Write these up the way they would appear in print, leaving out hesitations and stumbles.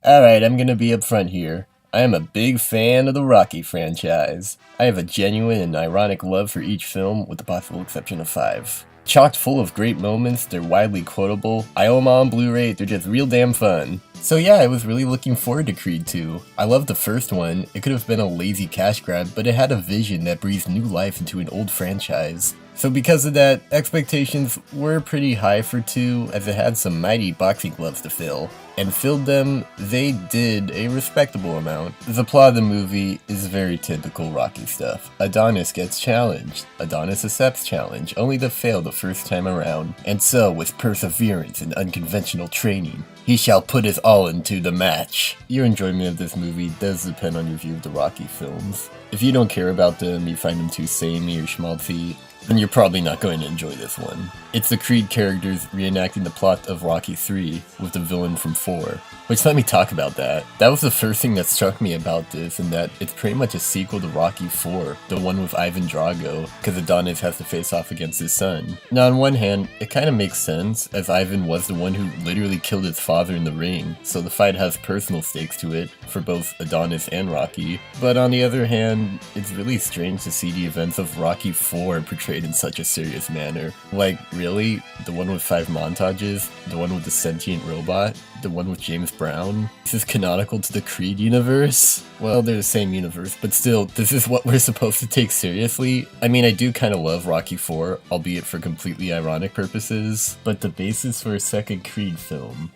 Alright, I'm gonna be upfront here. I am a big fan of the Rocky franchise. I have a genuine and ironic love for each film, with the possible exception of 5. Chocked full of great moments, they're widely quotable. I own them all on Blu-ray, they're just real damn fun. So yeah, I was really looking forward to Creed 2. I loved the first one. It could have been a lazy cash grab, but it had a vision that breathed new life into an old franchise. So because of that, expectations were pretty high for 2, as it had some mighty boxing gloves to fill. And filled them, they did a respectable amount. The plot of the movie is very typical Rocky stuff. Adonis gets challenged. Adonis accepts challenge, only to fail the first time around. And so, with perseverance and unconventional training, he shall put his all into the match. Your enjoyment of this movie does depend on your view of the Rocky films. If you don't care about them, you find them too samey or schmaltzy, then you're probably not going to enjoy this one. It's the Creed characters reenacting the plot of Rocky 3 with the villain from 4. Which, let me talk about that. That was the first thing that struck me about this, and that it's pretty much a sequel to Rocky 4, the one with Ivan Drago, because Adonis has to face off against his son. Now on one hand, it kind of makes sense, as Ivan was the one who literally killed his father in the ring, so the fight has personal stakes to it, for both Adonis and Rocky. But on the other hand, it's really strange to see the events of Rocky 4 portrayed in such a serious manner. Like, really? The one with 5 montages? The one with the sentient robot? The one with James Brown? This is canonical to the Creed universe? Well, they're the same universe, but still, this is what we're supposed to take seriously? I mean, I do kinda love Rocky 4, albeit for completely ironic purposes, but the basis for a second Creed film?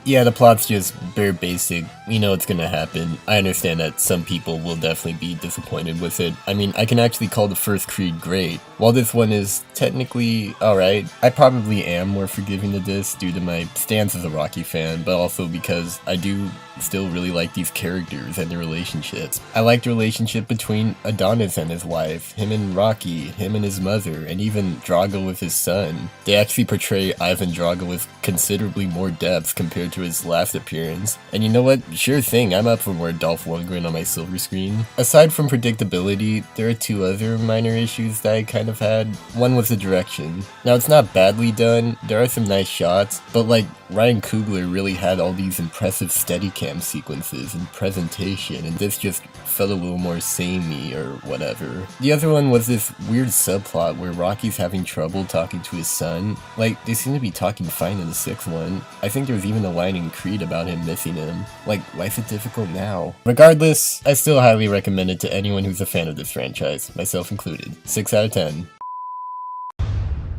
Yeah, the plot's just bare basic. You know what's gonna happen. I understand that some people will definitely be disappointed with it. I mean, I can actually call the first Creed great. While this one is technically alright, I probably am more forgiving to this due to my stance as a Rocky fan, but also because I do still really like these characters and their relationships. I like the relationship between Adonis and his wife, him and Rocky, him and his mother, and even Drago with his son. They actually portray Ivan Drago with considerably more depth compared to his last appearance. And you know what? Sure thing, I'm up for more Dolph Lundgren on my silver screen. Aside from predictability, there are 2 other minor issues that I kind of had. One was the direction. Now it's not badly done, there are some nice shots, but like Ryan Coogler really had all these impressive Steadicam sequences and presentation, and this just felt a little more samey or whatever. The other one was this weird subplot where Rocky's having trouble talking to his son. Like, they seem to be talking fine in the 6th one. I think there was even a line in Creed about him missing him. Like, why is it difficult now? Regardless, I still highly recommend it to anyone who's a fan of this franchise, myself included. 6 out of 10.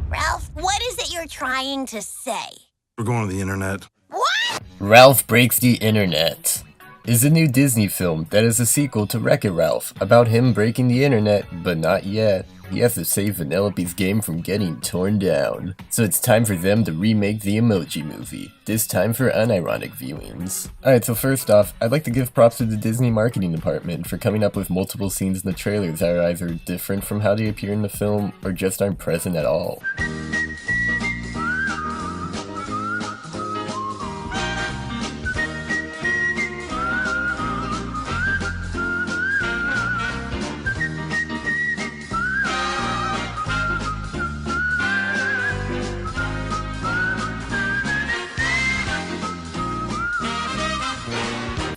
Ralph, what is it you're trying to say? We're going to the internet. What? Ralph Breaks the Internet is a new Disney film that is a sequel to Wreck-It Ralph, about him breaking the internet, but not yet. He has to save Vanellope's game from getting torn down. So it's time for them to remake the Emoji Movie, this time for unironic viewings. Alright, so first off, I'd like to give props to the Disney marketing department for coming up with multiple scenes in the trailers that are either different from how they appear in the film, or just aren't present at all.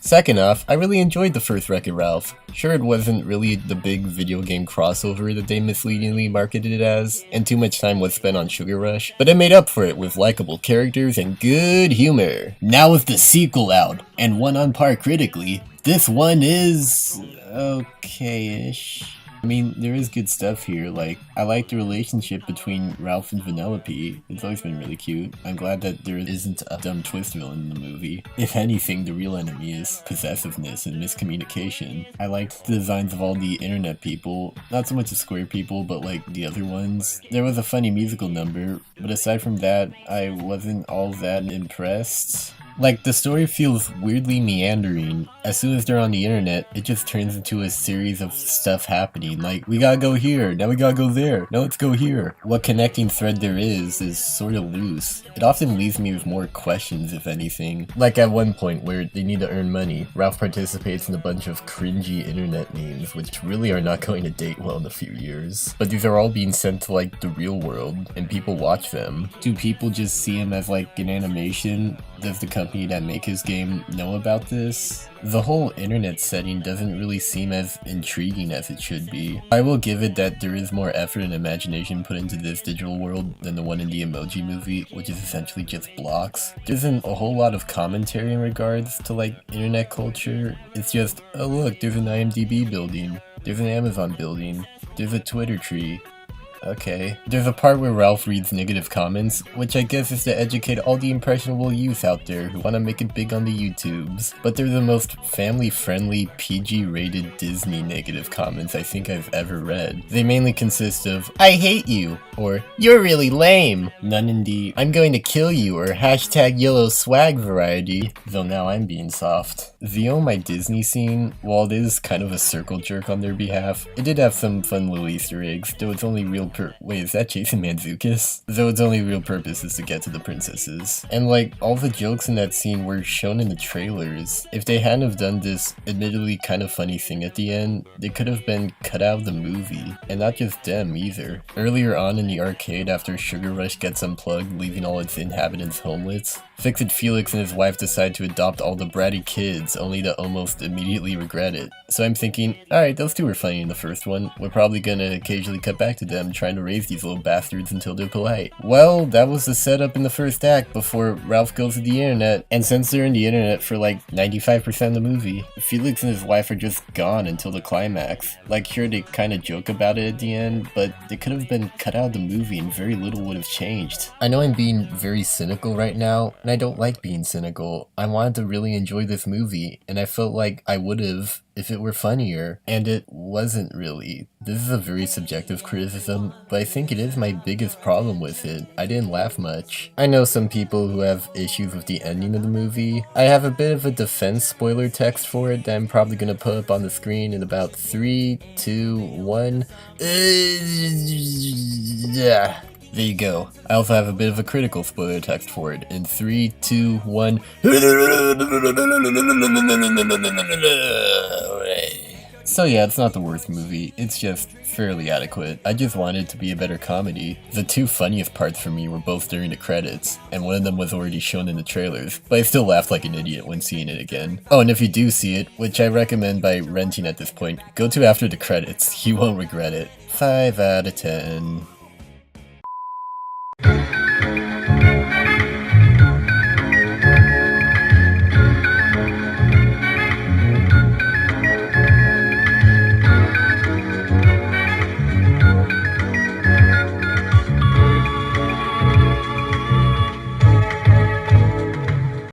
Second off, I really enjoyed the first Wreck-It Ralph. Sure, it wasn't really the big video game crossover that they misleadingly marketed it as, and too much time was spent on Sugar Rush, but it made up for it with likable characters and good humor. Now with the sequel out, and one on par critically, this one is okay-ish. I mean, there is good stuff here. Like, I like the relationship between Ralph and Vanellope. It's always been really cute. I'm glad that there isn't a dumb twist villain in the movie. If anything, the real enemy is possessiveness and miscommunication. I liked the designs of all the internet people. Not so much the square people, but like the other ones. There was a funny musical number, but aside from that, I wasn't all that impressed. Like, the story feels weirdly meandering. As soon as they're on the internet, it just turns into a series of stuff happening. Like, we gotta go here, now we gotta go there, now let's go here. What connecting thread there is sort of loose. It often leaves me with more questions, if anything. Like at one point where they need to earn money, Ralph participates in a bunch of cringy internet memes, which really are not going to date well in a few years. But these are all being sent to like the real world, and people watch them. Do people just see him as like an animation? does the company that make his game know about this? The whole internet setting doesn't really seem as intriguing as it should be. I will give it that there is more effort and imagination put into this digital world than the one in the Emoji Movie, which is essentially just blocks. There isn't a whole lot of commentary in regards to like internet culture. It's just, oh look, there's an IMDb building, there's an Amazon building, there's a Twitter tree. Okay. There's a part where Ralph reads negative comments, which I guess is to educate all the impressionable youth out there who want to make it big on the YouTubes. But they're the most family-friendly, PG-rated Disney negative comments I think I've ever read. They mainly consist of, I hate you, or you're really lame, none in the I'm going to kill you, or hashtag yellow swag variety, though now I'm being soft. The Oh My Disney scene, while it is kind of a circle jerk on their behalf, it did have some fun little Easter eggs, though its only real wait, is that Jason Mantzoukas? Though its only real purpose is to get to the princesses. And like, all the jokes in that scene were shown in the trailers. If they hadn't have done this admittedly kind of funny thing at the end, they could have been cut out of the movie. And not just them either. Earlier on in the arcade, after Sugar Rush gets unplugged, leaving all its inhabitants homeless, Fix-It Felix and his wife decide to adopt all the bratty kids, only to almost immediately regret it. So I'm thinking, alright, those two were funny in the first one, we're probably gonna occasionally cut back to them trying to raise these little bastards until they're polite. Well, that was the setup in the first act before Ralph goes to the internet, and since they're in the internet for like 95% of the movie, Felix and his wife are just gone until the climax. Like, sure, they kinda joke about it at the end, but they could have been cut out of the movie and very little would have changed. I know I'm being very cynical right now, and I don't like being cynical. I wanted to really enjoy this movie, and I felt like I would have if it were funnier, and it wasn't really. This is a very subjective criticism, but I think it is my biggest problem with it. I didn't laugh much. I know some people who have issues with the ending of the movie. I have a bit of a defense spoiler text for it that I'm probably gonna put up on the screen in about 3, 2, 1. Yeah. There you go. I also have a bit of a critical spoiler text for it in 3, 2, 1. So yeah, it's not the worst movie, it's just fairly adequate. I just wanted it to be a better comedy. The two funniest parts for me were both during the credits, and one of them was already shown in the trailers, but I still laughed like an idiot when seeing it again. Oh, and if you do see it, which I recommend by renting at this point, go to after the credits, you won't regret it. 5 out of 10.